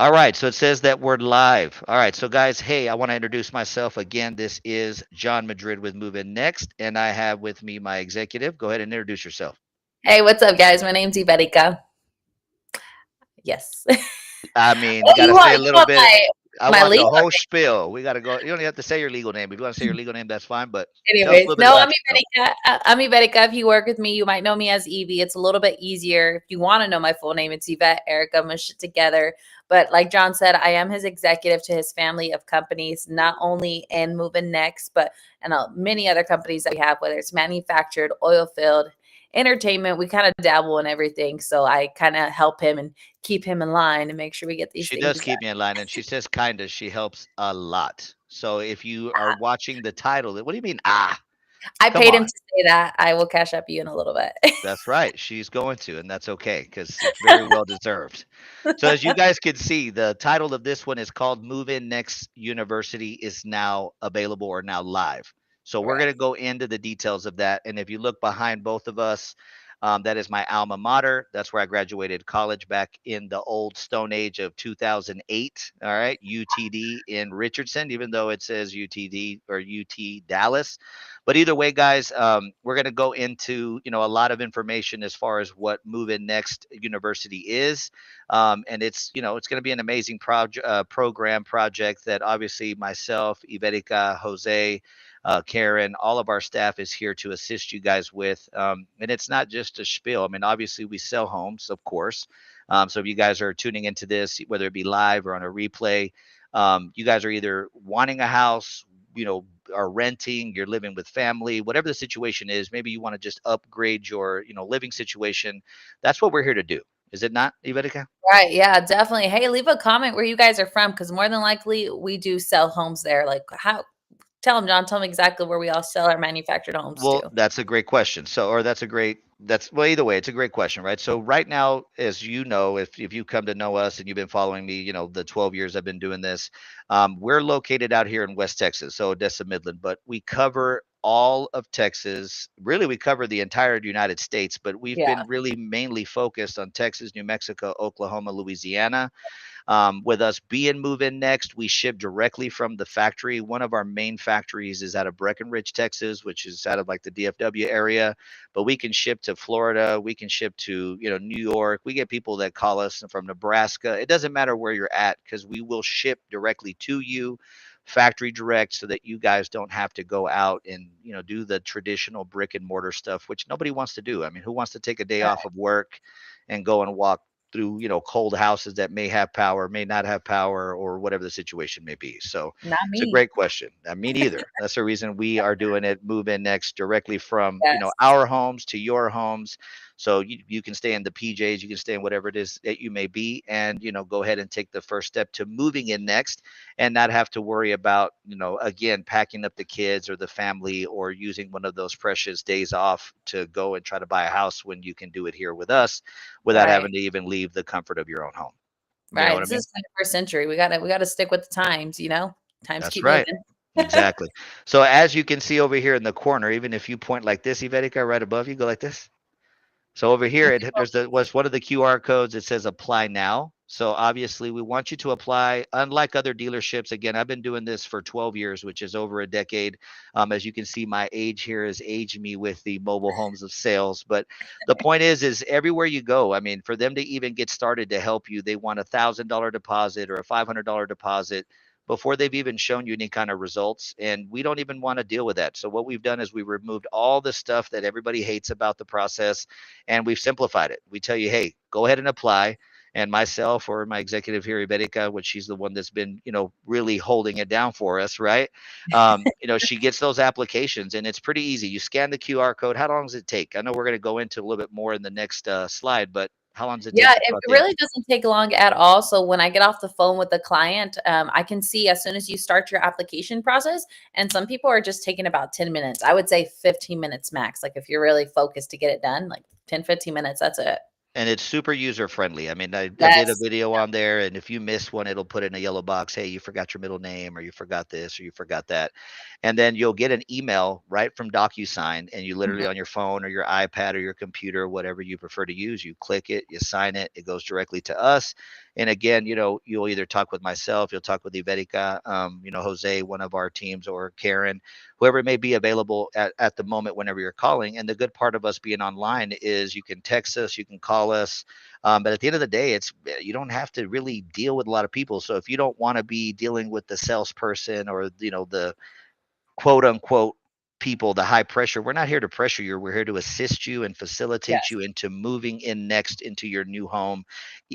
All right, so it says that we're live. All right, so guys, hey, I want to introduce myself again. This is John Madrid with Move In Next, and I have with me my executive. Go ahead and introduce yourself. Hey, what's up, guys? My name's Iberica. Yes. I mean, you Oh, got to say a you little want bit. my I my want the legal whole spiel. We got to go. You don't even have to say your legal name. If you want to say your name? legal name, that's fine. But tell us a Anyways, little bit no, I'm about yourself. Iberica. I'm Iberica. If you work with me, you might know me as Evie. It's a little bit easier. If you want to know my full name, it's Yvette Erica Mush it together. But like John said, I am his executive to his family of companies, not only in Moving Next, but and many other companies that we have, whether it's manufactured, oil field, entertainment. We kind of dabble in everything. So I kind of help him and keep him in line and make sure we get these She things does done. keep me in line, and she says kind of. She helps a lot. So if you are watching the title, what do you mean? Ah, I come paid him on. to say that. I will cash up you in a little bit. That's right. She's going to, and that's okay because it's very well deserved. So as you guys can see, the title of this one is called Move In Next University is now available or now live. So we're going Correct. to go into the details of that. And if you look behind both of us, that is my alma mater. That's where I graduated college back in the old Stone Age of 2008. All right, UTD in Richardson, even though it says UTD or UT Dallas. But either way, guys, we're going to go into a lot of information as far as what Move In Next University is, and it's going to be an amazing program project that obviously myself, Iberica, Jose, Karen, all of our staff is here to assist you guys with. And it's not just a spiel. I mean, obviously we sell homes, of course. So if you guys are tuning into this, whether it be live or on a replay, you guys are either wanting a house, are renting, you're living with family, whatever the situation is. Maybe you want to just upgrade your, living situation. That's what we're here to do. Is it not, Ivetica? Right. Yeah, definitely. Hey, leave a comment where you guys are from because more than likely we do sell homes there. Like, how? Tell them, John. Tell them exactly where we all sell our manufactured homes Well, to. that's a great question. So, or that's well, either way, it's a great question, right? So, right now, as you know, if you come to know us and you've been following me, the 12 years I've been doing this, we're located out here in West Texas, so Odessa, Midland, but we cover all of Texas. Really, we cover the entire United States, but we've Yeah. been really mainly focused on Texas, New Mexico, Oklahoma, Louisiana. With us being Move In Next, we ship directly from the factory. One of our main factories is out of Breckenridge, Texas, which is out of like the DFW area. But we can ship to Florida. We can ship to New York. We get people that call us from Nebraska. It doesn't matter where you're at because we will ship directly to you, factory direct, so that you guys don't have to go out and do the traditional brick and mortar stuff, which nobody wants to do. I mean, who wants to take a day off of work and go and walk through cold houses that may have power, may not have power, or whatever the situation may be? So Not it's a me. great question. Me neither. That's the reason we are doing it. Move In Next directly from Yes. our homes to your homes. So you can stay in the PJs, you can stay in whatever it is that you may be, and go ahead and take the first step to moving in next, and not have to worry about again packing up the kids or the family or using one of those precious days off to go and try to buy a house when you can do it here with us without Right. having to even leave the comfort of your own home. You know Right. what I This mean? is 21st century. We gotta stick with the times, Times That's keep right. moving. Exactly. So as you can see over here in the corner, even if you point like this, Ivetica, right above you, go like this. So over here, there's was one of the QR codes. It says apply now. So obviously, we want you to apply. Unlike other dealerships, again, I've been doing this for 12 years, which is over a decade. As you can see, my age here has aged me with the mobile homes of sales. But the point is everywhere you go, I mean, for them to even get started to help you, they want $1,000 deposit or a $500 deposit before they've even shown you any kind of results. And we don't even want to deal with that. So what we've done is we removed all the stuff that everybody hates about the process, and we've simplified it. We tell you, hey, go ahead and apply. And myself or my executive here, Iberica, which she's the one that's been, really holding it down for us, right? She gets those applications, and it's pretty easy. You scan the QR code. How long does it take? I know we're going to go into a little bit more in the next slide, but how long does it take Yeah, to it fill out it the really application? doesn't take long at all. So when I get off the phone with the client, I can see as soon as you start your application process, and some people are just taking about 10 minutes. I would say 15 minutes max. Like if you're really focused to get it done, like 10, 15 minutes, that's it. And it's super user friendly. I mean, I did a Yes. video on there, and if you miss one, it'll put in a yellow box. Hey, you forgot your middle name, or you forgot this, or you forgot that. And then you'll get an email right from DocuSign, and you literally Mhm. on your phone or your iPad or your computer, whatever you prefer to use, you click it, you sign it, it goes directly to us. And again, you'll either talk with myself, you'll talk with Ivetica, Jose, one of our teams, or Karen, whoever may be available at the moment whenever you're calling. And the good part of us being online is you can text us, you can call us. But at the end of the day, you don't have to really deal with a lot of people. So if you don't want to be dealing with the salesperson or the quote unquote people, the high pressure. We're not here to pressure you. We're here to assist you and facilitate Yes. you into moving in next into your new home,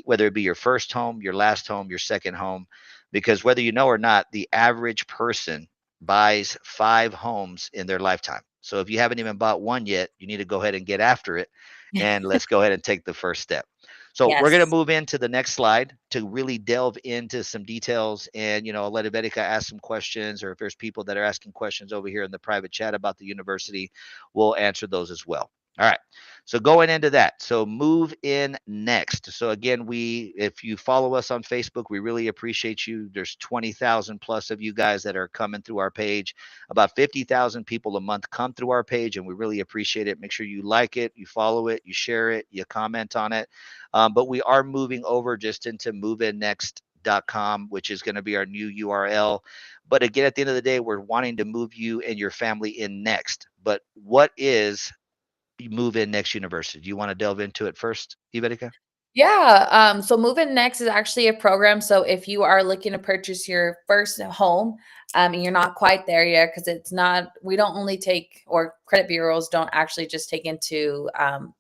whether it be your first home, your last home, your second home. Because whether you know or not, the average person buys 5 homes in their lifetime. So if you haven't even bought one yet, you need to go ahead and get after it. And let's go ahead and take the first step. So we're going to Yes. move into the next slide to really delve into some details, and I'll let Ivetica ask some questions, or if there's people that are asking questions over here in the private chat about the university, we'll answer those as well. All right. So going into that, so move in next. So again, if you follow us on Facebook, we really appreciate you. There's 20,000 plus of you guys that are coming through our page. About 50,000 people a month come through our page, and we really appreciate it. Make sure you like it, you follow it, you share it, you comment on it. But we are moving over just into moveinnext.com, which is going to be our new URL. But again, at the end of the day, we're wanting to move you and your family in next. But what is Move In Next University? Do you want to delve into it first, Ivetica? Yeah. So Moving Next is actually a program. So if you are looking to purchase your first home, and you're not quite there yet, because it's not, we don't only take, or credit bureaus don't actually just take into, um,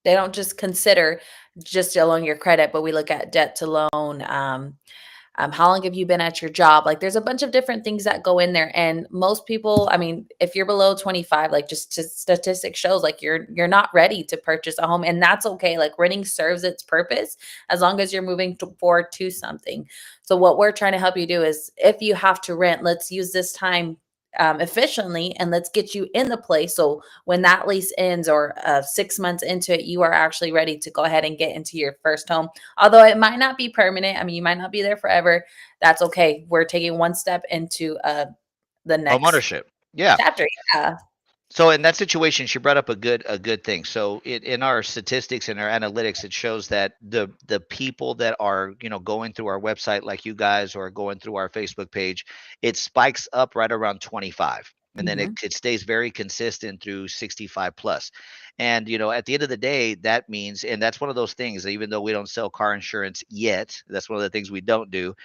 they don't just consider just along your credit, but we look at debt to loan, how long have you been at your job? Like there's a bunch of different things that go in there. And most people, I mean, if you're below 25, like statistics shows like you're not ready to purchase a home. And that's okay. Like renting serves its purpose as long as you're moving forward to something. So what we're trying to help you do is if you have to rent, let's use this time efficiently, and let's get you in the place. So when that lease ends, or 6 months into it, you are actually ready to go ahead and get into your first home. Although it might not be permanent. I mean, you might not be there forever. That's okay. We're taking one step into the Home next ownership. Yeah. chapter. Yeah. So in that situation, she brought up a good thing. So in our statistics and our analytics, it shows that the people that are going through our website, like you guys, or going through our Facebook page, it spikes up right around 25, and then it, Hmm. it stays very consistent through 65 plus. And at the end of the day, that means, and that's one of those things. Even though we don't sell car insurance yet, that's one of the things we don't do.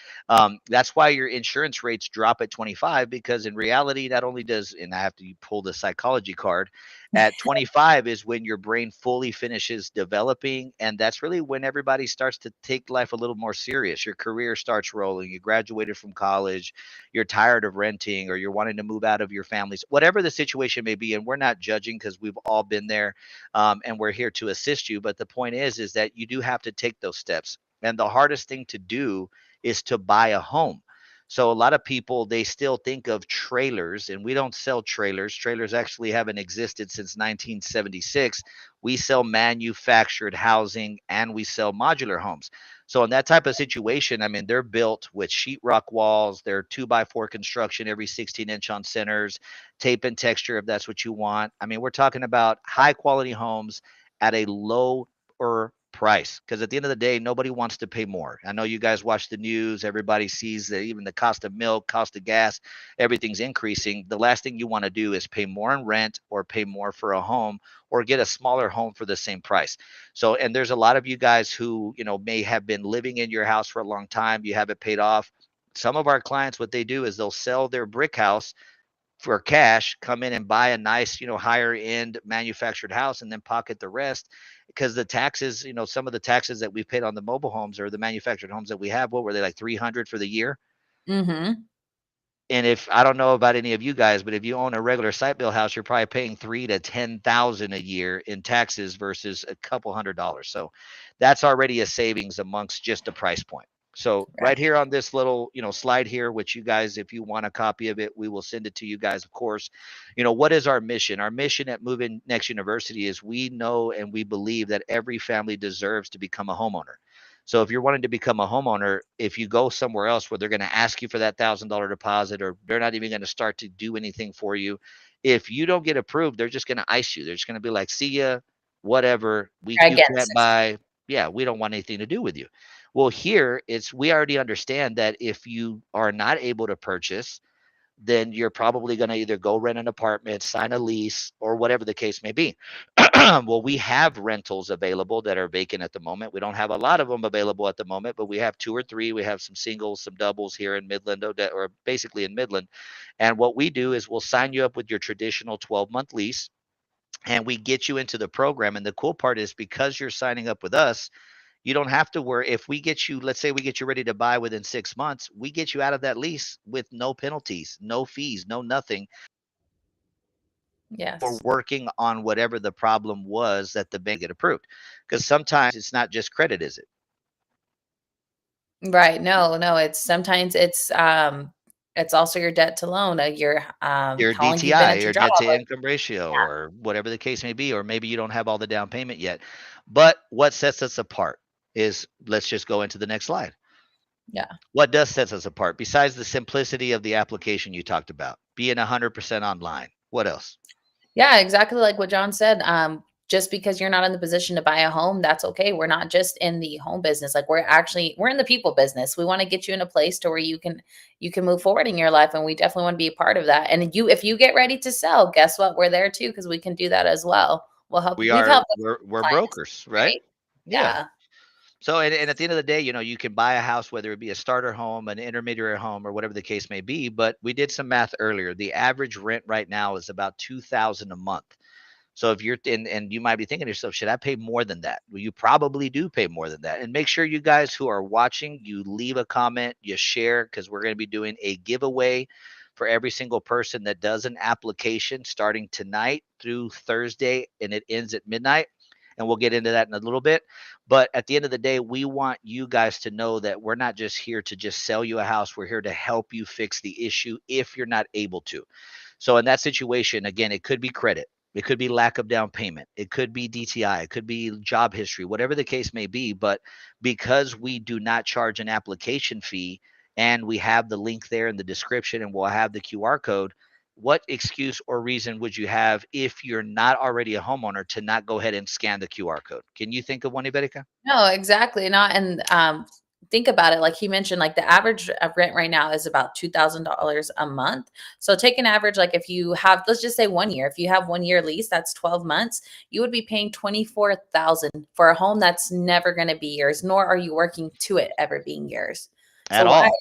That's why your insurance rates drop at 25, because in reality, not only does, and I have to pull the psychology card, at 25 is when your brain fully finishes developing. And that's really when everybody starts to take life a little more serious. Your career starts rolling. You graduated from college. You're tired of renting, or you're wanting to move out of your families, whatever the situation may be. And we're not judging, because we've all been there, and we're here to assist you. But the point is that you do have to take those steps. And the hardest thing to do is to buy a home. So a lot of people, they still think of trailers, and we don't sell trailers. Trailers actually haven't existed since 1976. We sell manufactured housing, and we sell modular homes. So in that type of situation, I mean, they're built with sheetrock walls. They're 2x4 construction, every 16-inch on centers, tape and texture if that's what you want. I mean, we're talking about high quality homes at a lower price, because at the end of the day, nobody wants to pay more. I know you guys watch the news. Everybody sees that even the cost of milk, cost of gas, everything's increasing. The last thing you want to do is pay more in rent, or pay more for a home, or get a smaller home for the same price. So, and there's a lot of you guys who may have been living in your house for a long time. You have it paid off. Some of our clients, what they do is they'll sell their brick house for cash, come in and buy a nice, higher end manufactured house, and then pocket the rest. Because the taxes, some of the taxes that we've paid on the mobile homes or the manufactured homes that we have, what were they, like 300 for the year? Hmm. And if, I don't know about any of you guys, but if you own a regular site bill house, you're probably paying 3 to 10,000 a year in taxes versus a couple $100. So that's already a savings amongst just a price point. So right Right. here on this little, slide here, which you guys, if you want a copy of it, we will send it to you guys, of course. What is our mission? Our mission at Move In Next University is, we know and we believe that every family deserves to become a homeowner. So if you're wanting to become a homeowner, if you go somewhere else where they're going to ask you for that $1,000 deposit, or they're not even going to start to do anything for you, if you don't get approved, they're just going to ice you. They're just going to be like, "See ya, whatever. Try You again. can't buy." yeah, we don't want anything to do with you. Well, here it's we already understand that if you are not able to purchase, then you're probably going to either go rent an apartment, sign a lease, or whatever the case may be. Well, we have rentals available that are vacant at the moment. We don't have a lot of them available at the moment, but we have two or three. We have some singles, some doubles here in Midland, or basically in Midland. And what we do is we'll sign you up with your traditional 12-month lease, and we get you into the program. And the cool part is because you're signing up with us, you don't have to worry. If we get you, let's say we get you ready to buy within 6 months, we get you out of that lease with no penalties, no fees, no nothing for Yes. working on whatever the problem was that the bank get approved. Because sometimes it's not just credit, is it? Right. No, no, it's also your debt to loan, your Your how long you've been DTI, at your your job. debt to income ratio, or whatever the case may be, or maybe you don't have all the down payment yet. But what sets us apart is, let's just go into the next slide. Yeah. What does sets us apart besides the simplicity of the application you talked about, being 100% online? What else? Yeah, exactly like what John said. Just because you're not in the position to buy a home, that's okay. We're not just in the home business. Like we're in the people business. We want to get you in a place to where you can move forward in your life. And we definitely want to be a part of that. And if you get ready to sell, guess what? We're there too, because we can do that as well. We'll help you. We We've are helped we're clients, brokers, right? right? Yeah. Yeah. So, and at the end of the day, you can buy a house, whether it be a starter home, an intermediate home, or whatever the case may be. But we did some math earlier. The average rent right now is about 2,000 a month. So if you're and you might be thinking to yourself, should I pay more than that? Well, you probably do pay more than that. And make sure you guys who are watching, you leave a comment, you share, because we're going to be doing a giveaway for every single person that does an application starting tonight through Thursday, and it ends at midnight. And we'll get into that in a little bit. But at the end of the day, we want you guys to know that we're not just here to just sell you a house. We're here to help you fix the issue if you're not able to. So in that situation, again, it could be credit. It could be lack of down payment. It could be DTI. It could be job history, whatever the case may be. But because we do not charge an application fee, and we have the link there in the description, and we'll have the QR code, what excuse or reason would you have if you're not already a homeowner to not go ahead and scan the QR code? Can you think of one, Iberica? No, exactly not. And think about it. Like he mentioned, like the average of rent right now is about $2,000 a month. So take an average, like if you have, let's just say 1 year. If you have 1 year lease, that's 12 months. You would be paying 24,000 for a home that's never going to be yours, nor are you working to it ever being yours. At So why? all.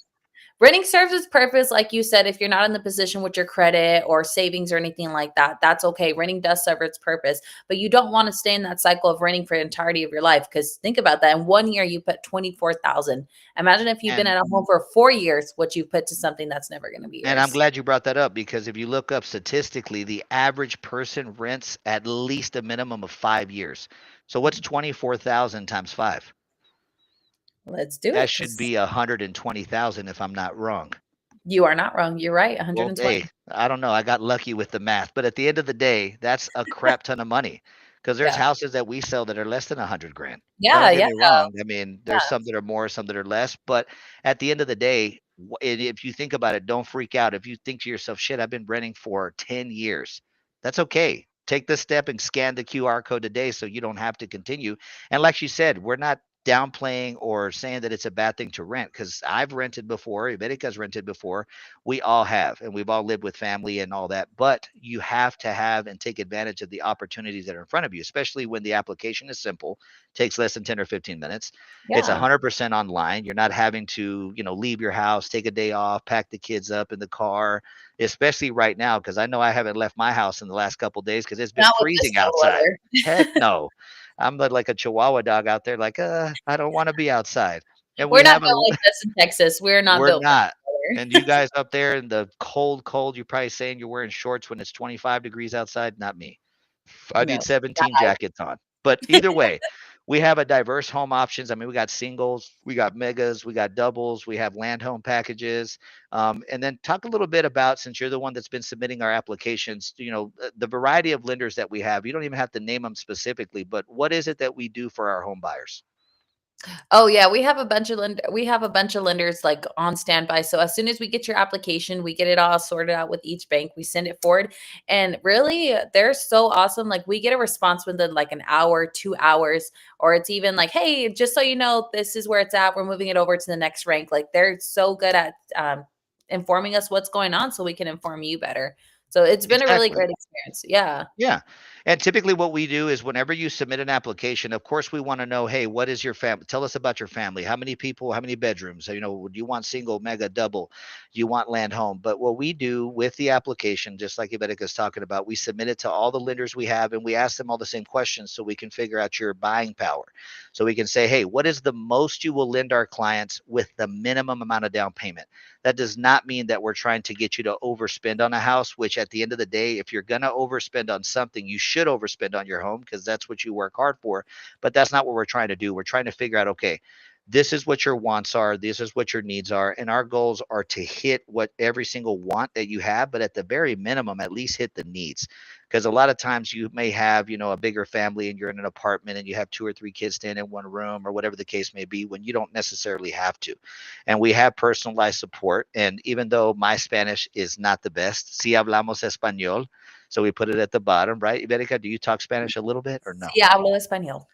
Renting serves its purpose, like you said. If you're not in the position with your credit or savings or anything like that, that's okay. Renting does serve its purpose, but you don't want to stay in that cycle of renting for the entirety of your life. Because think about that: in 1 year, you put 24,000. Imagine if you've been And at a home for 4 years, what you put to something that's never going to be And I'm yours. glad you brought that up, because if you look up statistically, the average person rents at least a minimum of 5 years. So what's 24,000 times five? Let's do That it, should because be 120,000 if I'm not wrong. you are not wrong. You're right. Well, hey, 120. I don't know. I got lucky with the math, but at the end of the day, that's a crap ton of money, because there's Yeah. houses that we sell that are less than 100 grand. Now, Yeah. don't get Yeah. me wrong. I mean, there's Yeah. some that are more, some that are less, but at the end of the day, and if you think about it, don't freak out. If you think to yourself, shit, I've been renting for 10 years, that's okay. Take the step and scan the QR code today so you don't have to continue. And like you said, we're not downplaying or saying that it's a bad thing to rent, because I've rented before, Iberica's rented before, we all have, and we've all lived with family and all that. But you have to have and take advantage of the opportunities that are in front of you, especially when the application is simple, takes less than 10 or 15 minutes. It's Yeah. 100% online. You're not having to, leave your house, take a day off, pack the kids up in the car, especially right now, because I know I haven't left my house in the last couple of days because it's been Not with this freezing cold outside. weather. Heck no. I'm like a Chihuahua dog out there, like, I don't want to be outside. And we We're not have a built like this in Texas. We're not we're built for not. this And you weather. guys up there in the cold, cold, you're probably saying you're wearing shorts when it's 25 degrees outside. Not me. I No. need 17 jackets on. But either way, we have a diverse home options. I mean, we got singles, we got megas, we got doubles, we have land home packages. And then talk a little bit about, since you're the one that's been submitting our applications, the variety of lenders that we have. You don't even have to name them specifically, but what is it that we do for our home buyers? Oh yeah, we have a bunch of lenders like on standby. So as soon as we get your application, we get it all sorted out with each bank. We send it forward, and really, they're so awesome. Like we get a response within like an hour, 2 hours, or it's even like, hey, just so you know, this is where it's at. We're moving it over to the next rank. Like they're so good at informing us what's going on, so we can inform you better. So it's been a really Exactly. great experience. Yeah. Yeah. And typically what we do is whenever you submit an application, of course we want to know, hey, what is your family? Tell us about your family. How many people, how many bedrooms? You know, do you want single, mega, double? Do you want land home? But what we do with the application, just like Ibetica is talking about, we submit it to all the lenders we have and we ask them all the same questions so we can figure out your buying power. So we can say, hey, what is the most you will lend our clients with the minimum amount of down payment? That does not mean that we're trying to get you to overspend on a house, which at the end of the day, if you're going to overspend on something, you should overspend on your home because that's what you work hard for. But that's not what we're trying to do. We're trying to figure out, okay, this is what your wants are, this is what your needs are. And our goals are to hit what every single want that you have, but at the very minimum, at least hit the needs. Because a lot of times you may have, you know, a bigger family and you're in an apartment and you have two or three kids staying in one room or whatever the case may be when you don't necessarily have to. And we have personalized support. And even though my Spanish is not the best, si hablamos español, so we put it at the bottom, right? Iberica, do you talk Spanish a little bit or no? Sí, hablo español.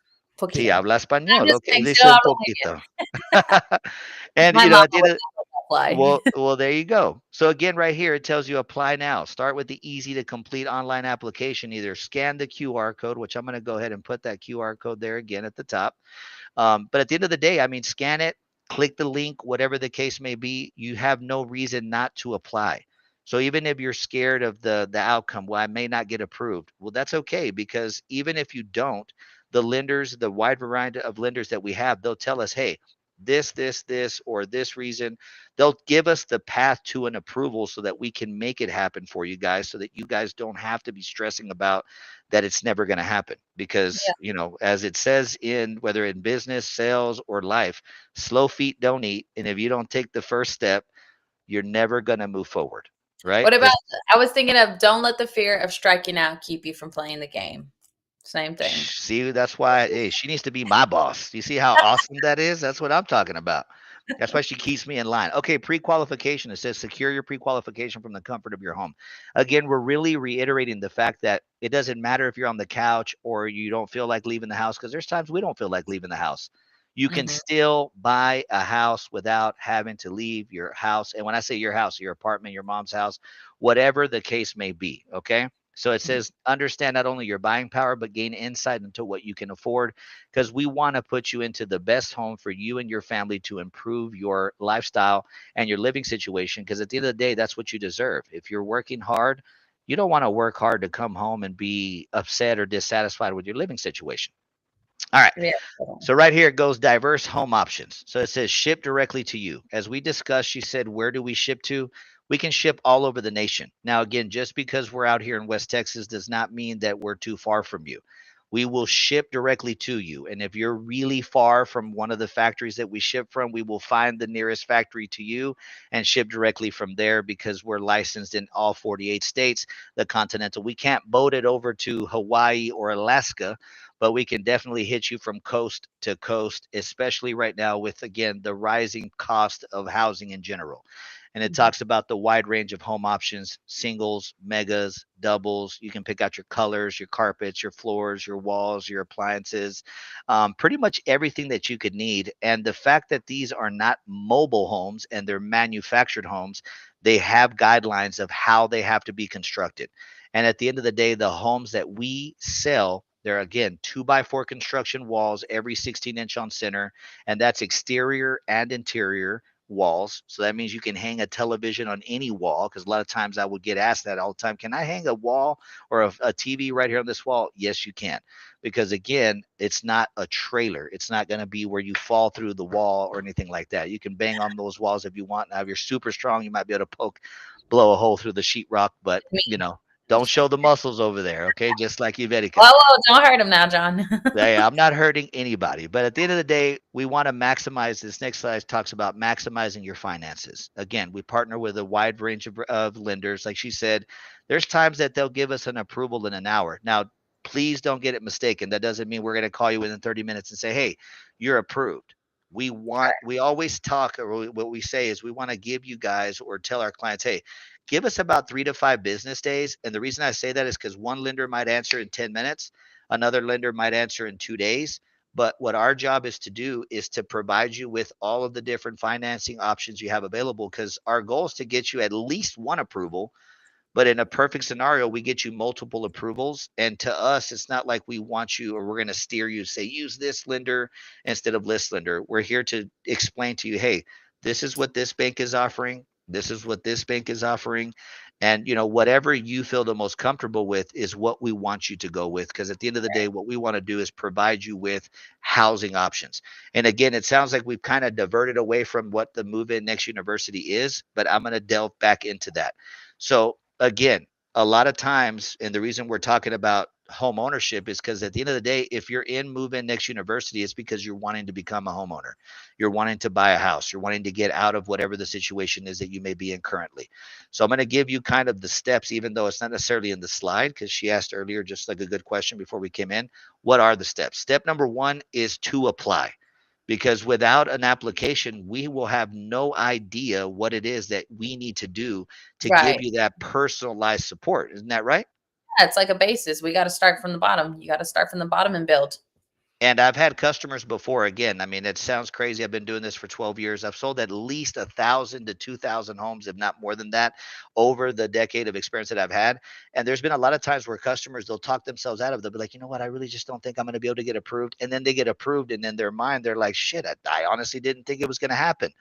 Si Poquito. habla I'm español, just okay, kidding. dice Still un hablo muy poquito. bien. And My you know, mama at the would end of, not apply. well, there you go. So again, right here, it tells you apply now. Start with the easy to complete online application. Either scan the QR code, which I'm going to go ahead and put that QR code there again at the top. But at the end of the day, I mean, scan it, click the link, whatever the case may be. You have no reason not to apply. So even if you're scared of the outcome, well, I may not get approved. Well, that's okay because even if you don't, the lenders, the wide variety of lenders that we have, they'll tell us, hey, this, or this reason. They'll give us the path to an approval so that we can make it happen for you guys, so that you guys don't have to be stressing about that it's never going to happen. Because, Yeah. you know, as it says in whether in business, sales, or life, slow feet don't eat. And if you don't take the first step, you're never going to move forward. Right. What about Because I was thinking of don't let the fear of striking out keep you from playing the game. Same thing. see, that's why, hey, she needs to be my boss. You see how awesome that is? That's what I'm talking about. That's why she keeps me in line. Okay, pre-qualification. It says secure your pre-qualification from the comfort of your home. Again, we're really reiterating the fact that it doesn't matter if you're on the couch or you don't feel like leaving the house, because there's times we don't feel like leaving the house. You can Mhm. still buy a house without having to leave your house. And when I say your house, your apartment, your mom's house, whatever the case may be. Okay. So it says understand not only your buying power, but gain insight into what you can afford, because we want to put you into the best home for you and your family to improve your lifestyle and your living situation. Because at the end of the day, that's what you deserve. If you're working hard, you don't want to work hard to come home and be upset or dissatisfied with your living situation. All right. Yeah. So right here it goes diverse home options. So it says ship directly to you. As we discussed, she said, where do we ship to? We can ship all over the nation. Now, again, just because we're out here in West Texas does not mean that we're too far from you. We will ship directly to you. And if you're really far from one of the factories that we ship from, we will find the nearest factory to you and ship directly from there because we're licensed in all 48 states, the continental. We can't boat it over to Hawaii or Alaska, but we can definitely hit you from coast to coast, especially right now with, again, the rising cost of housing in general. And it Mhm. talks about the wide range of home options: singles, megas, doubles. You can pick out your colors, your carpets, your floors, your walls, your appliances, pretty much everything that you could need. And the fact that these are not mobile homes and they're manufactured homes, they have guidelines of how they have to be constructed. And at the end of the day, the homes that we sell, they're again 2x4 construction walls, every 16-inch on center, and that's exterior and interior walls. So that means you can hang a television on any wall. Because a lot of times I would get asked that all the time: can I hang a wall or a TV right here on this wall? Yes, you can. Because again, it's not a trailer. It's not going to be where you fall through the wall or anything like that. You can bang on those walls if you want. Now, if you're super strong, you might be able to blow a hole through the sheetrock, but you Me. know, don't show the muscles over there, okay? Just like Ivetica. Whoa, whoa, don't hurt him now, John. Hey, I'm not hurting anybody, but at the end of the day, we want to maximize. This next slide talks about maximizing your finances. Again, we partner with a wide range of lenders. Like she said, there's times that they'll give us an approval in an hour. Now, please don't get it mistaken. That doesn't mean we're going to call you within 30 minutes and say, hey, you're approved. We always talk, or what we say is we want to give you guys or tell our clients, hey, give us about 3 to 5 business days. And the reason I say that is because one lender might answer in 10 minutes, another lender might answer in 2 days. But what our job is to do is to provide you with all of the different financing options you have available, because our goal is to get you at least one approval, but in a perfect scenario, we get you multiple approvals. And to us, it's not like we want you or we're going to steer you, say, use this lender instead of this lender. We're here to explain to you, hey, this is what this bank is offering. This is what this bank is offering. And, whatever you feel the most comfortable with is what we want you to go with. Because at the end of the day, what we want to do is provide you with housing options. And again, it sounds like we've kind of diverted away from what the Move In Next University is, but I'm going to delve back into that. So, again, a lot of times, and the reason we're talking about home ownership is because at the end of the day, if you're in Move In Next University, it's because you're wanting to become a homeowner. You're wanting to buy a house. You're wanting to get out of whatever the situation is that you may be in currently. So I'm going to give you kind of the steps, even though it's not necessarily in the slide, because she asked earlier, just like a good question before we came in. What are the steps? Step number one is to apply, because without an application, we will have no idea what it is that we need to do to give Right. you that personalized support. Isn't that right? Yeah, it's like a basis. We got to start from the bottom. You got to start from the bottom and build. And I've had customers before. Again, I mean, it sounds crazy. I've been doing this for 12 years. I've sold at least 1,000 to 2,000 homes, if not more than that, over the decade of experience that I've had. And there's been a lot of times where customers, they'll talk themselves out of it. They'll be like, you know what, I really just don't think I'm going to be able to get approved. And then they get approved, and in their mind, they're like, shit, I honestly didn't think it was going to happen.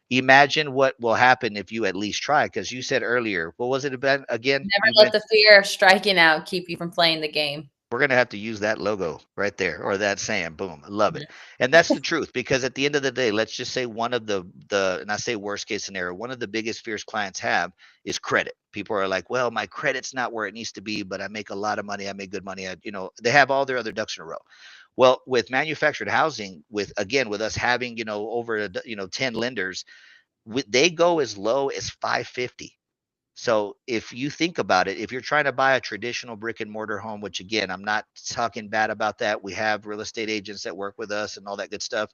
Imagine what will happen if you at least try. Because you said earlier, what was it about again? Never You let meant the fear of striking out keep you from playing the game. we're gonna have to use that logo right there, or that saying. Boom, I love Mhm. it. And that's the truth, because at the end of the day, let's just say one of the and I say worst case scenario, one of the biggest fears clients have is credit. People are like, well, my credit's not where it needs to be, but I make a lot of money, I make good money. They have all their other ducks in a row. Well, with manufactured housing, with us having over 10 lenders, they go as low as 550. So if you think about it, if you're trying to buy a traditional brick and mortar home, which again, I'm not talking bad about that. We have real estate agents that work with us and all that good stuff.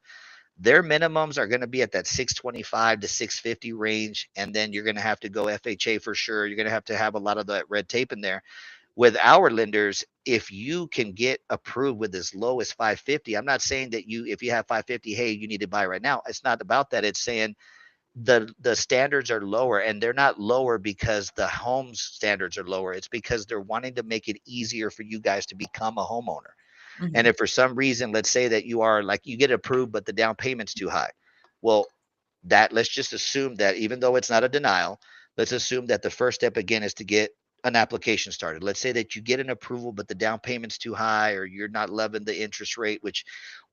Their minimums are going to be at that 625 to 650 range. And then you're going to have to go FHA for sure. You're going to have a lot of that red tape in there. With our lenders, if you can get approved with as low as 550, I'm not saying that if you have 550, hey, you need to buy right now. It's not about that. It's saying the standards are lower, and they're not lower because the home's standards are lower. It's because they're wanting to make it easier for you guys to become a homeowner. And Mhm. if for some reason, let's say that you are like, you get approved but the down payment's too high, well, that let's just assume that even though it's not a denial, let's assume that the first step again is to get an application started. Let's say that you get an approval, but the down payment's too high, or you're not loving the interest rate, which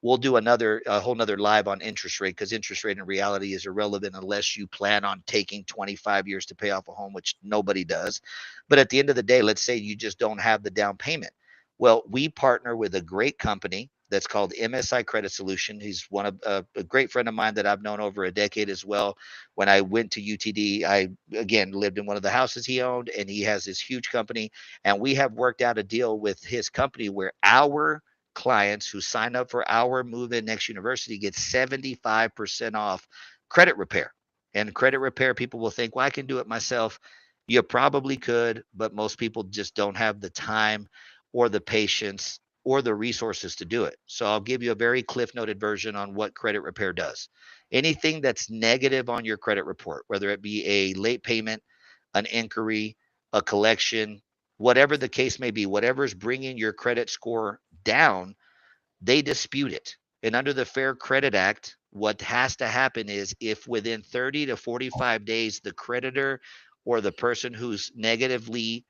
we'll do a whole nother live on interest rate, because interest rate in reality is irrelevant unless you plan on taking 25 years to pay off a home, which nobody does. But at the end of the day, let's say you just don't have the down payment. Well, we partner with a great company that's called MSI Credit Solution. He's one of a great friend of mine that I've known over a decade as well. When I went to UTD, I again lived in one of the houses he owned, and he has this huge company. And we have worked out a deal with his company where our clients who sign up for our Move In Next University get 75% off credit repair. And credit repair, people will think, well, I can do it myself. You probably could, but most people just don't have the time or the patience or the resources to do it. So I'll give you a very cliff noted version on what credit repair does. Anything that's negative on your credit report, whether it be a late payment, an inquiry, a collection, whatever the case may be, whatever is bringing your credit score down, they dispute it. And under the Fair Credit Act, what has to happen is if within 30 to 45 days, the creditor or the person who's negatively,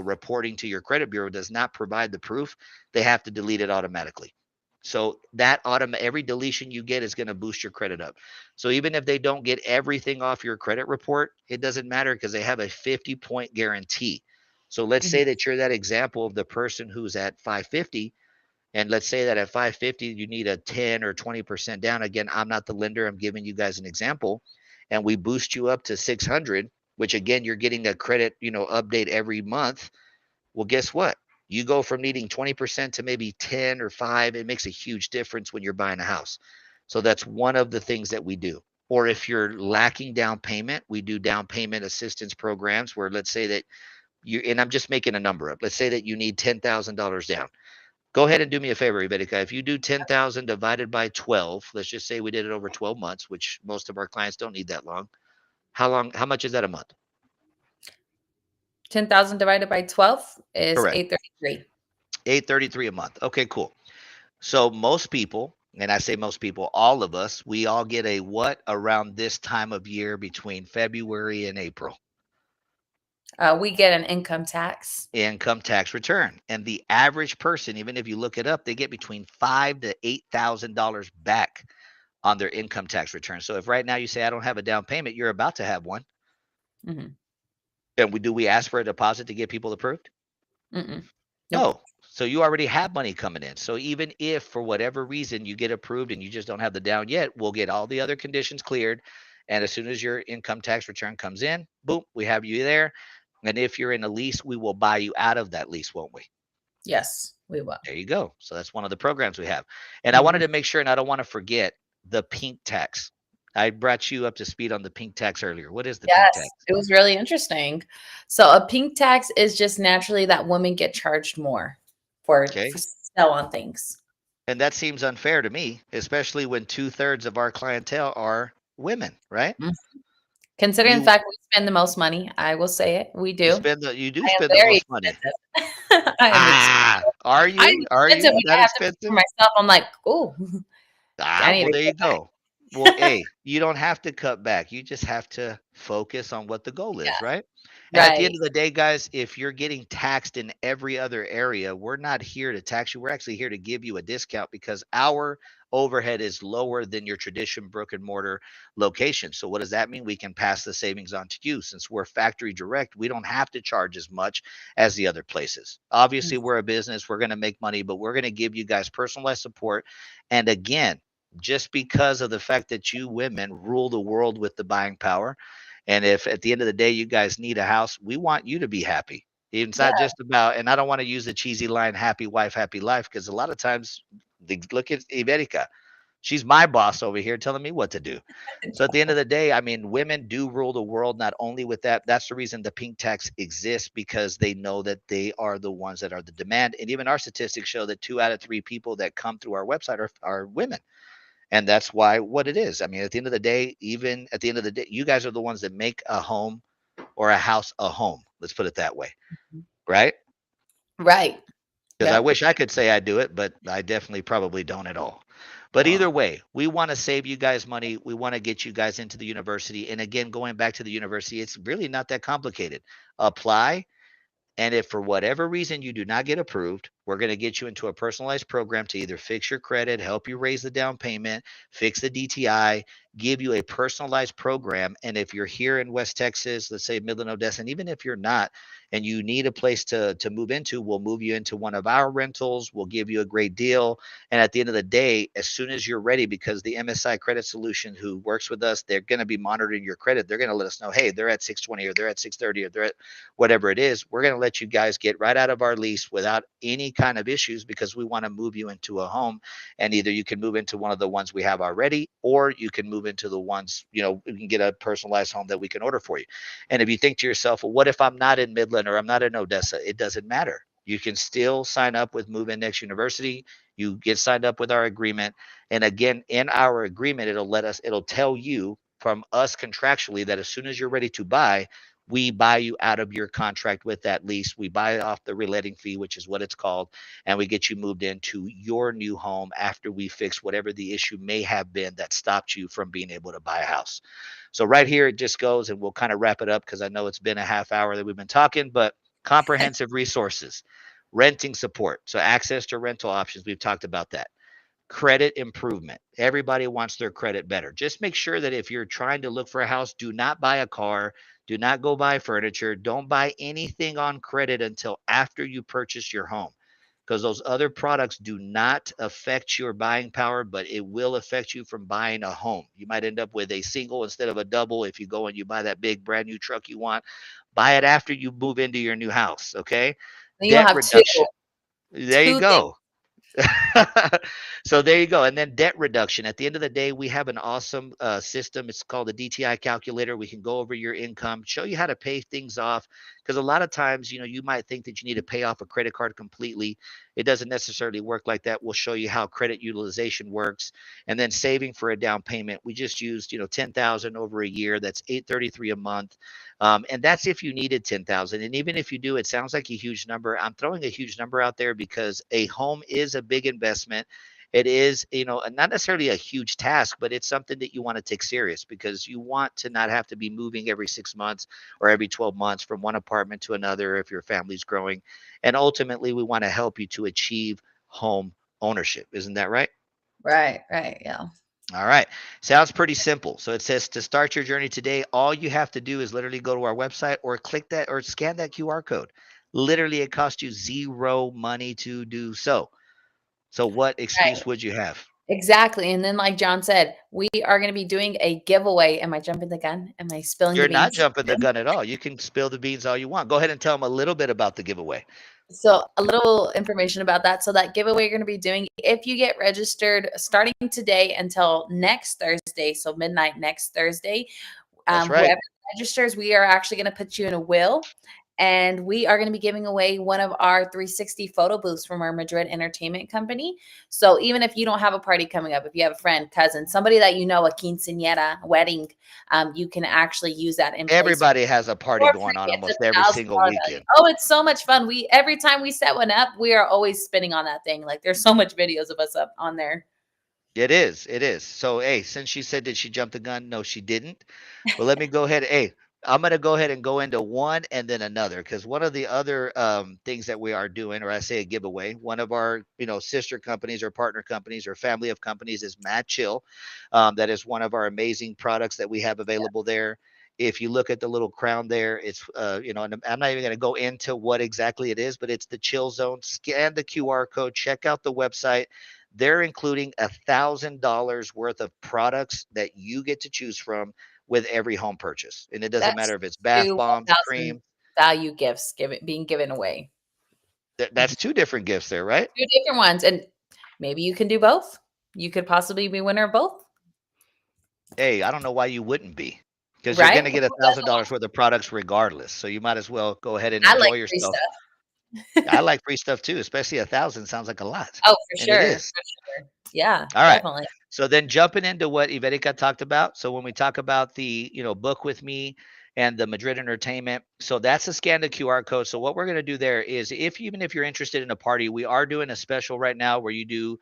reporting to your credit bureau does not provide the proof, they have to delete it automatically. So that every deletion you get is going to boost your credit up. So even if they don't get everything off your credit report, it doesn't matter because they have a 50-point guarantee. So let's Mhm. say that you're that example of the person who's at 550, and let's say that at 550, you need a 10 or 20% down. Again, I'm not the lender. I'm giving you guys an example. And we boost you up to 600, which again, you're getting a credit, update every month. Well, guess what? You go from needing 20% to maybe 10 or 5. It makes a huge difference when you're buying a house. So that's one of the things that we do. Or if you're lacking down payment, we do down payment assistance programs where let's say that you, and I'm just making a number up. Let's say that you need $10,000 down. Go ahead and do me a favor, Rebecca. If you do 10,000 divided by 12, let's just say we did it over 12 months, which most of our clients don't need that long. How much is that a month? 10,000 divided by 12 is Correct. 833. 833 a month. Okay, cool. So most people, and I say most people, all of us, we all get a what around this time of year between February and April? We get an income tax. Income tax return. And the average person, even if you look it up, they get between $5,000 to $8,000 back on their income tax return. So if right now you say I don't have a down payment, you're about to have one. Mm-hmm. And we ask for a deposit to get people approved? Mm-mm. Nope. No. So you already have money coming in. So even if for whatever reason you get approved and you just don't have the down yet, we'll get all the other conditions cleared. And as soon as your income tax return comes in, boom, we have you there. And if you're in a lease, we will buy you out of that lease, won't we? Yes, we will. There you go. So that's one of the programs we have. And I wanted Mhm. to make sure, and I don't want to forget the pink tax. I brought you up to speed on the pink tax earlier. What is the pink tax? Yes, it was really interesting. So a pink tax is just naturally that women get charged more for Okay. sell on things. And that seems unfair to me, especially when 2/3 of our clientele are women, right? Mhm. Considering the You fact we spend the most money, I will say it, we you do. spend the you do I am spend the very most money. expensive. I am Ah, are you? Are expensive you when that I have to pay for expensive? myself. I'm like, "Ooh, I Ah, need well, to there you cut back." go. Well, hey, you don't have to cut back. You just have to focus on what the goal is, Yeah, right? And at the end right. of the day, guys, if you're getting taxed in every other area, we're not here to tax you. We're actually here to give you a discount because our overhead is lower than your traditional brick and mortar location. So what does that mean? We can pass the savings on to you. Since we're factory direct, we don't have to charge as much as the other places. Mm, Obviously, we're a business, we're going to make money, but we're going to give you guys personalized support. And again, just because of the fact that you women rule the world with the buying power. And if at the end of the day you guys need a house, we want you to be happy. It's yeah. not just about, and I don't want to use the cheesy line, happy wife, happy life, because a lot of times, look at Iberica. She's my boss over here telling me what to do. So at the end of the day, I mean, women do rule the world, not only with that. That's the reason the pink tax exists because they know that they are the ones that are the demand. And even our statistics show that 2 out of 3 people that come through our website are women. And that's why what it is. I mean, at the end of the day, even at the end of the day, you guys are the ones that make a home or a house a home. Let's put it that way, right? Right. Because I Yep. wish I could say I do it, but I definitely probably don't at all. But Oh, either way, we want to save you guys money. We want to get you guys into the university. And again, going back to the university, it's really not that complicated. Apply, and if for whatever reason you do not get approved, we're going to get you into a personalized program to either fix your credit, help you raise the down payment, fix the DTI, give you a personalized program. And if you're here in West Texas, let's say Midland, Odessa, and even if you're not, and you need a place to move into, we'll move you into one of our rentals. We'll give you a great deal. And at the end of the day, as soon as you're ready, because the MSI Credit Solution who works with us, they're going to be monitoring your credit. They're going to let us know, hey, they're at 620 or they're at 630 or they're at whatever it is. We're going to let you guys get right out of our lease without any kind of issues because we want to move you into a home. And either you can move into one of the ones we have already, or you can move into the ones, we can get a personalized home that we can order for you. And if you think to yourself, well, what if I'm not in Midland or I'm not in Odessa? It doesn't matter. You can still sign up with Move Index University. You get signed up with our agreement. And again, in our agreement, it'll tell you from us contractually that as soon as you're ready to buy, we buy you out of your contract with that lease. We buy off the reletting fee, which is what it's called, and we get you moved into your new home after we fix whatever the issue may have been that stopped you from being able to buy a house. So right here it just goes, and we'll kind of wrap it up because I know it's been a half hour that we've been talking, but comprehensive resources, renting support, so access to rental options. We've talked about that. Credit improvement. Everybody wants their credit better. Just make sure that if you're trying to look for a house, do not buy a car, do not go buy furniture, don't buy anything on credit until after you purchase your home. Because those other products do not affect your buying power, but it will affect you from buying a home. You might end up with a single instead of a double if you go and you buy that big brand new truck you want. Buy it after you move into your new house, okay? then you'll Debt have two. reduction. There you Two things. go. So there you go. And then debt reduction. At the end of the day, we have an awesome system. It's called the DTI calculator. We can go over your income, show you how to pay things off. Because a lot of times, you might think that you need to pay off a credit card completely. It doesn't necessarily work like that. We'll show you how credit utilization works. And then saving for a down payment. We just used, 10,000 over a year. That's 833 a month. And that's if you needed 10,000. And even if you do, it sounds like a huge number. I'm throwing a huge number out there because a home is a big investment. It is, not necessarily a huge task, but it's something that you want to take serious because you want to not have to be moving every 6 months or every 12 months from one apartment to another if your family's growing. And ultimately, we want to help you to achieve home ownership. Isn't that right? Right, right, yeah. All right. Sounds pretty simple. So it says to start your journey today, all you have to do is literally go to our website or click that or scan that QR code. Literally, it costs you zero money to do so. So what Right. excuse would you have? Exactly. And then, like John said, we are going to be doing a giveaway. Am I jumping the gun? Am I spilling the You're not beans? jumping the gun at all. You can spill the beans all you want. Go ahead and tell them a little bit about the giveaway. So, a little information about that. So, that giveaway you're going to be doing, if you get registered starting today until next Thursday, so midnight next Thursday, That's right. whoever registers, we are actually going to put you in a will. And we are going to be giving away one of our 360 photo booths from our Madrid entertainment company. So even if you don't have a party coming up, if you have a friend, cousin, somebody that you know, a quinceañera, wedding, you can actually use that in place Everybody has a party for going free. on It's almost a every thousand single dollar value. weekend. Oh, it's so much fun. We every time we set one up, we are always spinning on that thing. Like there's so much videos of us up on there. It is. It is. So, hey, since she said that she jumped the gun, no, she didn't. But let me go ahead. Hey, I'm going to go ahead and go into one and then another because one of the other things that we are doing, or I say a giveaway, one of our sister companies or partner companies or family of companies is Mad Chill. That is one of our amazing products that we have available there. If you look at the little crown there, it's and I'm not even going to go into what exactly it is, but it's the chill zone. Scan the QR code, check out the website. They're including $1,000 worth of products that you get to choose from with every home purchase. And it doesn't That's matter if it's bath two bombs, 1,000 cream. value gifts being given away. That's two different gifts there, right? Two different ones, and maybe you can do both. You could possibly be winner of both, Hey, I don't know why you wouldn't be, because you're going right? to get Who doesn't $1,000 worth of products regardless. So you might as well go ahead and I like enjoy free yourself. stuff. I like free stuff too, especially 1,000 sounds like a lot, Oh, for and it sure, is. for sure. Yeah, All right. definitely. So then jumping into what Iverica talked about. So when we talk about the, book with me and the Madrid entertainment, so that's a scan the QR code. So what we're going to do there is if even if you're interested in a party, we are doing a special right now where you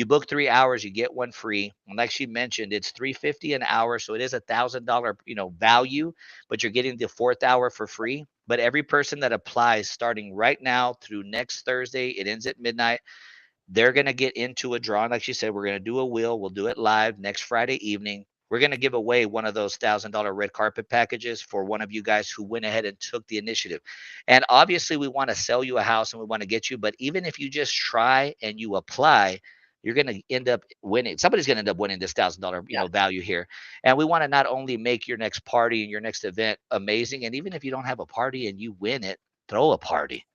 book 3 hours, you get one free. And like she mentioned, it's 350 an hour. So it is $1,000, value, but you're getting the fourth hour for free. But every person that applies starting right now through next Thursday, it ends at midnight, they're going to get into a drawing. Like she said, we're going to do a wheel. We'll do it live next Friday evening. We're going to give away one of those $1,000 red carpet packages for one of you guys who went ahead and took the initiative. And obviously, we want to sell you a house and we want to get you. But even if you just try and you apply, you're going to end up winning. Somebody's going to end up winning this $1,000, Yeah. value here. And we want to not only make your next party and your next event amazing, and even if you don't have a party and you win it, throw a party.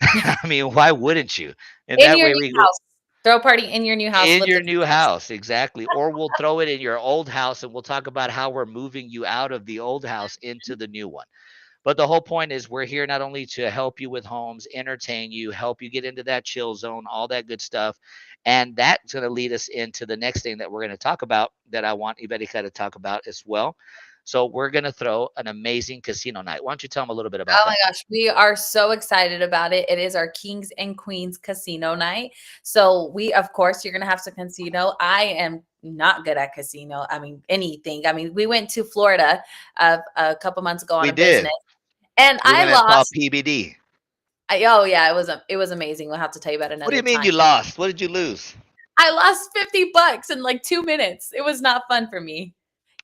I mean, why wouldn't you? And In that your way new we house. Throw a party in your new house in with the your new kids. house, exactly. Or we'll throw it in your old house and we'll talk about how we're moving you out of the old house into the new one. But the whole point is we're here not only to help you with homes, entertain you, help you get into that chill zone, all that good stuff. And that's going to lead us into the next thing that we're going to talk about that I want Iberica to talk about as well. So we're going to throw an amazing casino night. Why don't you tell them a little bit about Oh my that? gosh, we are so excited about it. It is our Kings and Queens casino night. So we, of course, you're gonna have some casino. I am not good at casino. I mean, anything. I mean, we went to Florida a couple months ago on We a business, did. and We I went and saw lost. PBD. Oh yeah, it was amazing. We'll have to tell you about What do another you mean time. you lost? What did you lose? I lost $50 in like 2 minutes. It was not fun for me.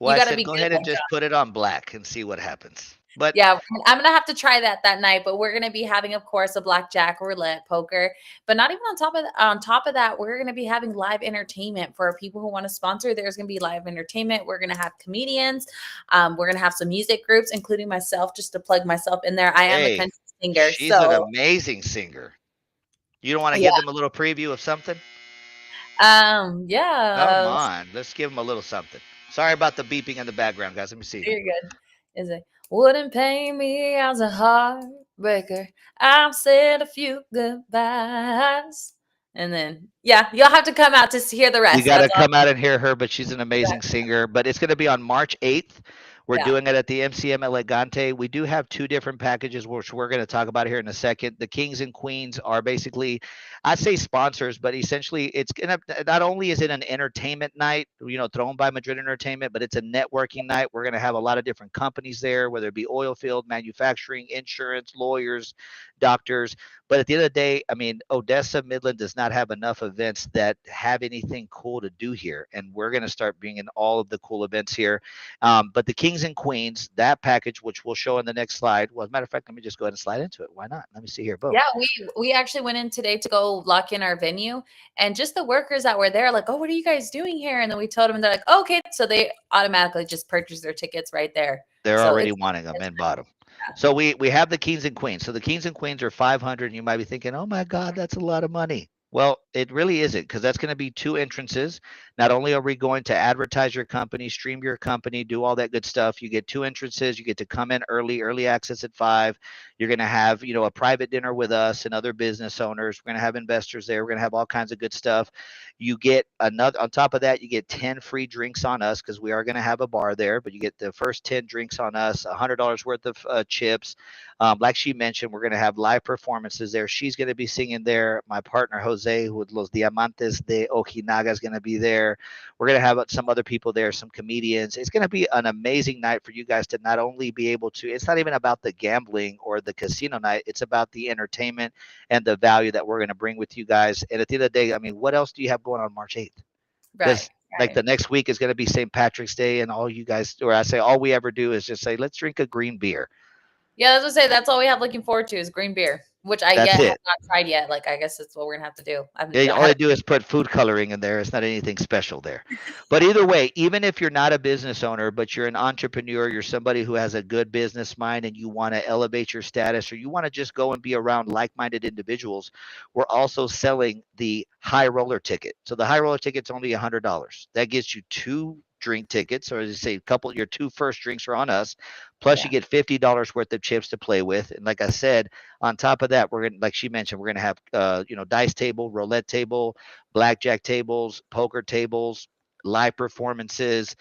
Well, You I got to said be go good ahead and like just put it on black and see what happens. But Yeah, I'm gonna have to try that night, but we're gonna be having, of course, a blackjack, roulette, poker. But not even on top of that, we're gonna be having live entertainment for people who want to sponsor. There's gonna be live entertainment. We're gonna have comedians. We're gonna have some music groups, including myself, just to plug myself in there. I am a hey, country singer, she's an so amazing singer. You don't want to Yeah. give them a little preview of something? Come Yeah. on, let's give them a little something. Sorry about the beeping in the background, guys. Let me see here. You're good. Is it wouldn't pay me as a heartbreaker? I've said a few goodbyes. And then, yeah, you'll have to come out to hear the You rest. got to That's all. come out and hear her, but she's an amazing Yeah. singer. But it's going to be on March 8th. We're Yeah. doing it at the MCM Elegante. We do have two different packages, which we're going to talk about here in a second. The Kings and Queens are basically, I say sponsors, but essentially it's going to, not only is it an entertainment night, thrown by Madrid Entertainment, but it's a networking night. We're going to have a lot of different companies there, whether it be oil field, manufacturing, insurance, lawyers, doctors. But at the end of the day, I mean, Odessa Midland does not have enough events that have anything cool to do here, and we're going to start bringing all of the cool events here. But the Kings and Queens, that package, which we'll show in the next slide. Well, as a matter of fact, let me just go ahead and slide into it. Why not? Let me see here. Boom. Yeah, we actually went in today to go lock in our venue, and just the workers that were there, like, oh, what are you guys doing here? And then we told them, and they're like, oh, okay, so they automatically just purchased their tickets right there. They're So already wanting them it's and bought them. So we have the Kings and Queens. So the Kings and Queens are 500. And you might be thinking, oh my God, that's a lot of money. Well, it really isn't, because that's going to be two entrances. Not only are we going to advertise your company, stream your company, do all that good stuff, you get two entrances. You get to come in early access at 5. You're going to have, a private dinner with us and other business owners. We're going to have investors there. We're going to have all kinds of good stuff. You get another, on top of that, you get 10 free drinks on us, because we are going to have a bar there, but you get the first 10 drinks on us, $100 worth of chips. Like she mentioned, we're going to have live performances there. She's going to be singing there. My partner, Jose, who with Los Diamantes de Ojinaga, is going to be there. We're going to have some other people there, some comedians. It's going to be an amazing night for you guys to not only be able to, it's not even about the gambling or the casino night, it's about the entertainment and the value that we're going to bring with you guys. And at the end of the day, I mean, what else do you have going on March 8th? right, Because like right. the next week is going to be St. Patrick's Day, and all you guys, or I say, all we ever do is just say, let's drink a green beer. Yeah, I was gonna say that's all we have looking forward to is green beer, which I That's yet have it. not tried yet. Like, I guess that's what we're gonna have to do. I All they haven't. do is put food coloring in there. It's not anything special there. But either way, even if you're not a business owner, but you're an entrepreneur, you're somebody who has a good business mind and you want to elevate your status, or you want to just go and be around like minded individuals, we're also selling the high roller ticket. So the high roller ticket's only $100. That gets you two drink tickets, or as you say, your two first drinks are on us. Plus, you Yeah, get $50 worth of chips to play with. And like I said, on top of that, we're gonna, like she mentioned, we're gonna have dice table, roulette table, blackjack tables, poker tables, live performances,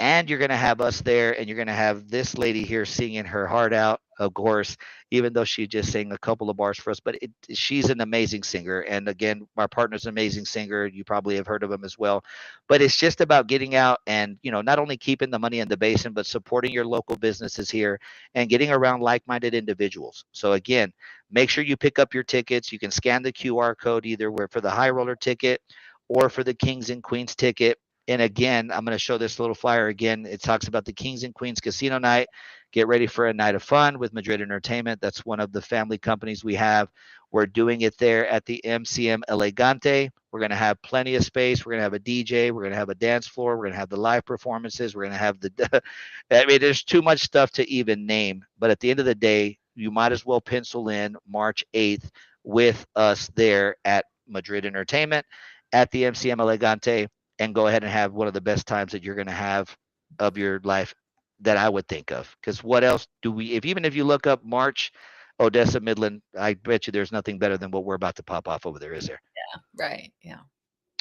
and you're going to have us there, and you're going to have this lady here singing her heart out, of course, even though she just sang a couple of bars for us. But she's an amazing singer, and again, our partner's an amazing singer. You probably have heard of him as well. But it's just about getting out and, not only keeping the money in the basin, but supporting your local businesses here and getting around like-minded individuals. So again, make sure you pick up your tickets. You can scan the QR code either where for the high roller ticket or for the Kings and Queens ticket. And again, I'm going to show this little flyer again. It talks about the Kings and Queens Casino Night. Get ready for a night of fun with Madrid Entertainment. That's one of the family companies we have. We're doing it there at the MCM Elegante. We're going to have plenty of space. We're going to have a DJ. We're going to have a dance floor. We're going to have the live performances. We're going to have the, I mean, there's too much stuff to even name. But at the end of the day, you might as well pencil in March 8th with us there at Madrid Entertainment at the MCM Elegante, and go ahead and have one of the best times that you're going to have of your life that I would think of. Because what else do we, if even if you look up March, Odessa Midland, I bet you there's nothing better than what we're about to pop off over there, is there? right. Yeah.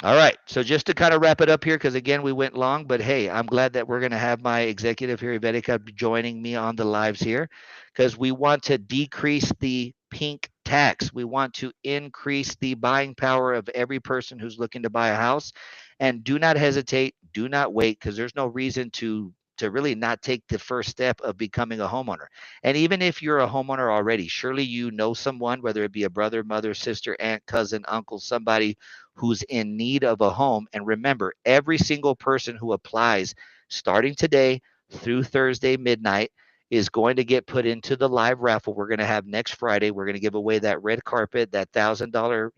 All right. So just to kind of wrap it up here, because again, we went long, but hey, I'm glad that we're going to have my executive here, Ivetica, joining me on the lives here, because we want to decrease the pink tax. We want to increase the buying power of every person who's looking to buy a house. And do not hesitate. Do not wait, because there's no reason to really not take the first step of becoming a homeowner. And even if you're a homeowner already, surely you know someone, whether it be a brother, mother, sister, aunt, cousin, uncle, somebody who's in need of a home. And remember, every single person who applies starting today through Thursday midnight is going to get put into the live raffle we're going to have next Friday. We're going to give away that red carpet, that $1,000,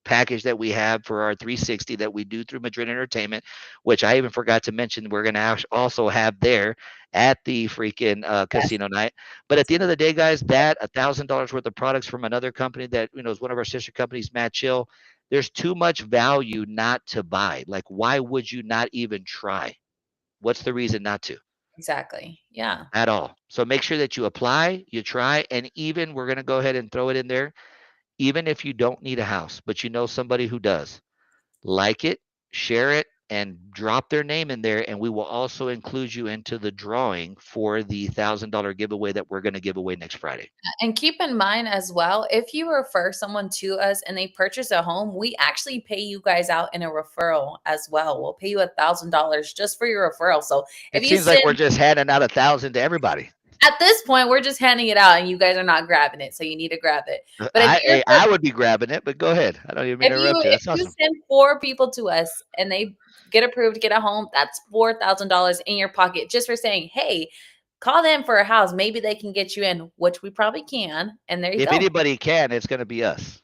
package that we have for our 360 that we do through Madrid Entertainment, which I even forgot to mention we're going to also have there at the freaking Yes, casino night. But at the end of the day, guys, that $1,000 worth of products from another company that is one of our sister companies, Matt Chill. There's too much value not to buy. Like, why would you not even try? What's the reason not to? exactly. Yeah. At all. So make sure that you apply, you try, and even we're going to go ahead and throw it in there. Even if you don't need a house, but you know somebody who does, like it, share it, and drop their name in there. And we will also include you into the drawing for the $1,000 giveaway that we're going to give away next Friday. And keep in mind as well, if you refer someone to us and they purchase a home, we actually pay you guys out in a referral as well. We'll pay you $1,000 just for your referral. So if It you seems like we're send just handing out 1,000 to everybody. at this point, we're just handing it out and you guys are not grabbing it. So you need to grab it. But if you're I would be grabbing it, but go ahead. I don't even mean to interrupt you. if That's you awesome. send 4 people to us and they get approved, get a home, that's $4,000 in your pocket just for saying, hey, call them for a house. Maybe they can get you in, which we probably can. And there you If go. anybody can, it's going to be us.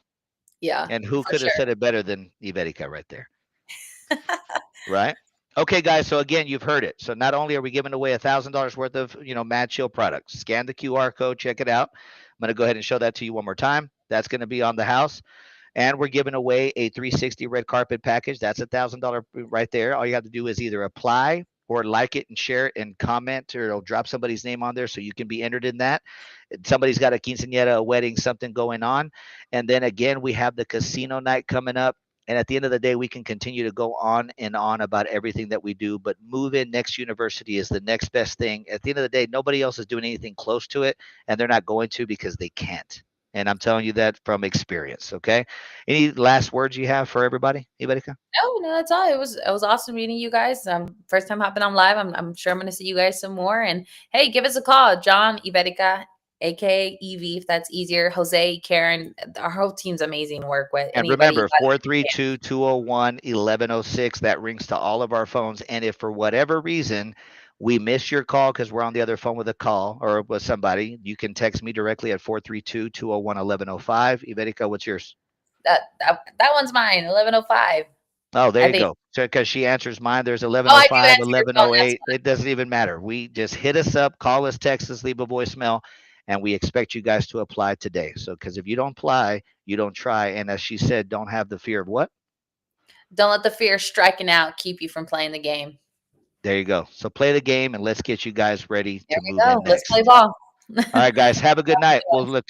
Yeah, And who for could have sure. said it better than Ivetica right there? Right? Okay, guys. So again, you've heard it. So not only are we giving away $1,000 worth of Mad Chill products, scan the QR code, check it out. I'm going to go ahead and show that to you one more time. That's going to be on the house. And we're giving away a 360 red carpet package. That's $1,000 right there. All you have to do is either apply or like it and share it and comment, or it'll drop somebody's name on there so you can be entered in that. Somebody's got a quinceañera, a wedding, something going on. And then again, we have the casino night coming up. And at the end of the day, we can continue to go on and on about everything that we do. But Move In Next University is the next best thing. At the end of the day, nobody else is doing anything close to it, and they're not going to because they can't. And I'm telling you that from experience. Okay. Any last words you have for everybody? Anybody? No, no, that's all. It was awesome meeting you guys. First time hopping on live. I'm sure I'm gonna see you guys some more. And hey, give us a call, John, Ibetica, aka Evie, if that's easier. Jose, Karen, our whole team's amazing to work with. And Anybody, remember, 432-201-1106. That rings to all of our phones. And if for whatever reason we miss your call because we're on the other phone with a call or with somebody, you can text me directly at 432-201-1105. Ivetica, what's yours? that one's mine. 11:05. Oh, there I you think. go. So because she answers mine, there's Oh, I do 1105, answer your phone. That's 1108. It doesn't even matter. We just hit us up, call us, text us, leave a voicemail, and we expect you guys to apply today. So because if you don't apply, you don't try. And as she said, don't have the fear of what? Don't let the fear of striking out keep you from playing the game. There you go. So play the game and let's get you guys ready There to we move go. in Let's play next. ball. All right, guys, have a good night. We'll look